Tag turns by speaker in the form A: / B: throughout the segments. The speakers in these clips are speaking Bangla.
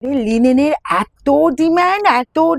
A: লিনেনের এত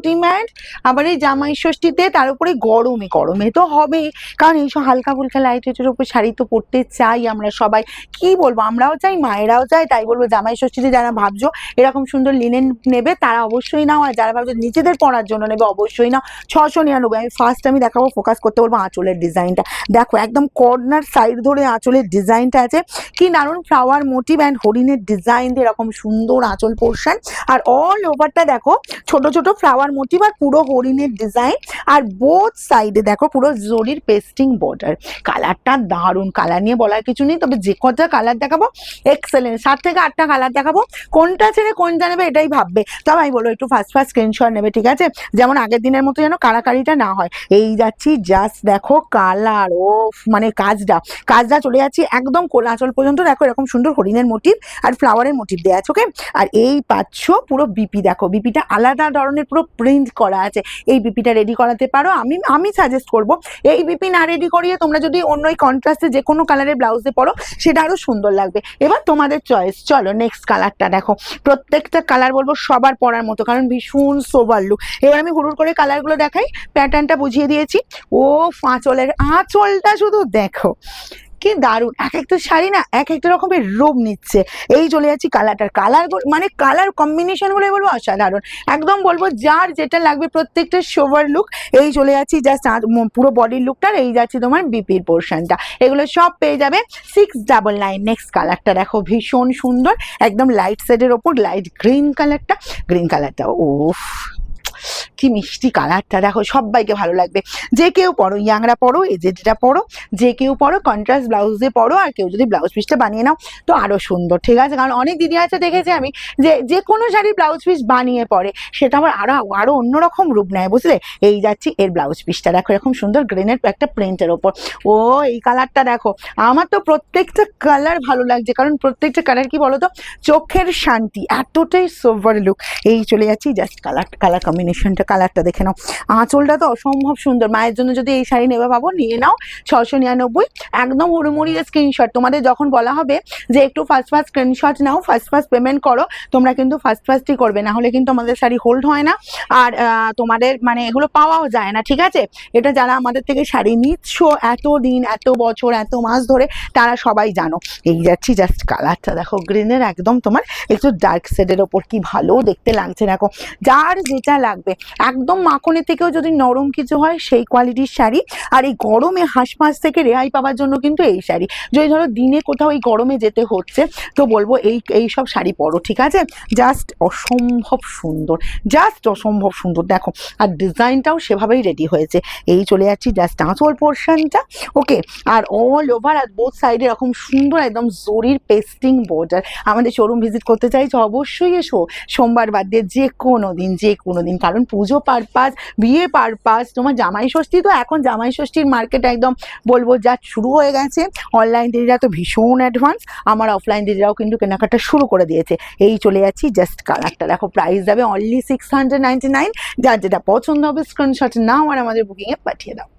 A: ডিমান্ড আবার এই জামাই ষষ্ঠীতে, তার উপরে গরমে গরমে তো হবেই, কারণ এইসব হালকা ফুলকা লাইট ওয়েটের উপর শাড়ি তো পরতে চাই আমরা সবাই। কি বলবো, আমরাও চাই, মায়েরাও চাই। তাই বলবো জামাই ষষ্ঠীতে যারা ভাবছো এরকম সুন্দর লিনেন নেবে তারা অবশ্যই নাও, আর যারা ভাবছো নিজেদের পরার জন্য নেবে অবশ্যই নাও। 699। আমি দেখাবো, ফোকাস করতে বলবো আঁচলের ডিজাইনটা। দেখো একদম কর্নার সাইড ধরে আঁচলের ডিজাইনটা আছে, কি দারুণ ফ্লাওয়ার মোটিভ অ্যান্ড হরিণের ডিজাইন দিয়ে এরকম সুন্দর আঁচল পোর্শন। আর অল ওভারটা দেখো ছোট ছোট ফ্লাওয়ার মোটিভ আর পুরো হরিণের ডিজাইন। আর বোথ সাইডে দেখো পুরো জরির পেস্টিং বর্ডার। কালারটা দারুণ, কালার নিয়ে বলার কিছু নেই। তবে যে কটা কালার দেখাবো এক্সেলেন্ট, 7 থেকে 8টা কালার দেখাবো, কোনটা ছেড়ে কোনটা নেবে এটাই ভাববে। তবে আমি বলবো একটু ফার্স্ট স্ক্রিনশট নেবে, ঠিক আছে? যেমন আগের দিনের মতো যেন কাড়াকাড়িটা না হয়। এই যাচ্ছি, জাস্ট দেখো কালার, ও মানে কাজটা চলে যাচ্ছি একদম কোলা আঁচল পর্যন্ত। দেখো এরকম সুন্দর হরিণের মোটিভ আর ফ্লাওয়ারের মোটিভ দেওয়া আছে, ওকে? আর এই পাচ্ছ পুরো বিপি, দেখো বিপিটা আলাদা ধরনের পুরো প্রিন্ট করা আছে। এই বিপিটা রেডি করাতে পারো। আমি সাজেস্ট করব এই বিপি না রেডি করিয়ে তোমরা যদি অন্য কন্ট্রাস্টে যে কোনো কালারের ব্লাউজে পরো সেটা আরো সুন্দর লাগবে। এবার তোমাদের চয়েস। চলো নেক্সট কালারটা দেখো। প্রত্যেকটা কালার বলবো সবার পরার মতো, কারণ ভীষণ সোবার লুক। এবার আমি হুড়ুর করে কালারগুলো দেখাই, প্যাটার্নটা বুঝিয়ে দিয়েছি। ও আঁচলটা শুধু দেখো কি দারুণ, এক একটা শাড়ি না এক একটা রকমের রূপ নিচ্ছে। এই চলে যাচ্ছি কালার মানে কালার কম্বিনেশন গুলো বলবো অসাধারণ। একদম বলবো যার যেটা লাগবে প্রত্যেকটা সোভার লুক। এই চলে যাচ্ছি জাস্ট পুরো বডির লুকটার, এই যাচ্ছি তোমার বিপির পোর্শনটা, এগুলো সব পেয়ে যাবে 699। নেক্সট কালারটা দেখো ভীষণ সুন্দর, একদম লাইট শেডের ওপর লাইট গ্রিন কালারটা ওফ কি মিষ্টি কালারটা, দেখো সবাইকে ভালো লাগবে। যে কেউ পরো, ইয়াংরা পরো, এজেডরা পরো, যে কেউ পরো, কন্ট্রাস্ট ব্লাউজে পরো। আর কেউ যদি ব্লাউজ পিসটা বানিয়ে নাও তো আরো সুন্দর, ঠিক আছে? কারণ অনেক দিদি আছে দেখেছি আমি যে কোনো শাড়ির ব্লাউজ পিস বানিয়ে পরে সেটা আবার আরো অন্যরকম রূপ নেয়, বুঝলে? এই যাচ্ছি এর ব্লাউজ পিসটা দেখো এরকম সুন্দর গ্রিনের একটা প্রিন্টের ওপর। ও এই কালারটা দেখো, আমার তো প্রত্যেকটা কালার ভালো লাগছে, কারণ প্রত্যেকটা কালার কি বলতো চোখের শান্তি, এতটাই সোভার লুক। এই চলে যাচ্ছি জাস্ট কালার কম্বিনেশনটা, কালারটা দেখে নাও। আঁচলটা তো অসম্ভব সুন্দর। মায়ের জন্য যদি এই শাড়ি নেবে ভাবো নিয়ে নাও, 699। একদম হুড়মুড়ি স্ক্রিনশট। তোমাদের যখন বলা হবে যে একটু ফার্স্ট স্ক্রিনশট নাও, ফার্স্ট পেমেন্ট করো, তোমরা কিন্তু ফার্স্টই করবে, না হলে কিন্তু আমাদের শাড়ি হোল্ড হয় না। আর তোমাদের মানে এগুলো পাওয়াও যায় না, ঠিক আছে? এটা যারা আমাদের থেকে শাড়ি নিচ্ছ এত দিন, এত বছর, এত মাস ধরে, তারা সবাই জানো। এই যাচ্ছি জাস্ট কালারটা দেখো গ্রিনের, একদম তোমার একটু ডার্ক শেডের ওপর, কি ভালো দেখতে লাগছে। দেখো যার যেটা লাগবে, একদম মাখনের থেকেও যদি নরম কিছু হয় সেই কোয়ালিটির শাড়ি। আর এই গরমে হাঁসফাঁস থেকে রেহাই পাওয়ার জন্য কিন্তু এই শাড়ি, যদি ধরো দিনে কোথাও এই গরমে যেতে হচ্ছে তো বলবো এই সব শাড়ি পরো, ঠিক আছে? জাস্ট অসম্ভব সুন্দর দেখো। আর ডিজাইনটাও সেভাবেই রেডি হয়েছে। এই চলে যাচ্ছি জাস্ট আঁচল পোর্শনটা, ওকে? আর অল ওভার আর বোথ সাইডে এরকম সুন্দর একদম জরির পেস্টিং বর্ডার। আমাদের শোরুম ভিজিট করতে চাইছো অবশ্যই এসো, সোমবার বাদ দিয়ে যে কোনো দিন, কারণ পুজো পারপাস, বিয়ে পারপাস, তোমার জামাই ষষ্ঠী তো এখন জামাই ষষ্ঠীর মার্কেট একদম বলবো যা শুরু হয়ে গেছে। অনলাইন দিদিরা তো ভীষণ অ্যাডভান্স, আমার অফলাইন দিদিরাও কিন্তু কেনাকাটা শুরু করে দিয়েছে। এই চলে যাচ্ছি জাস্ট কালারটা দেখো, প্রাইস যাবে অনলি 699। যার যেটা পছন্দ হবে স্ক্রিনশট নাও আর আমাদের বুকিংয়ে পাঠিয়ে দাও।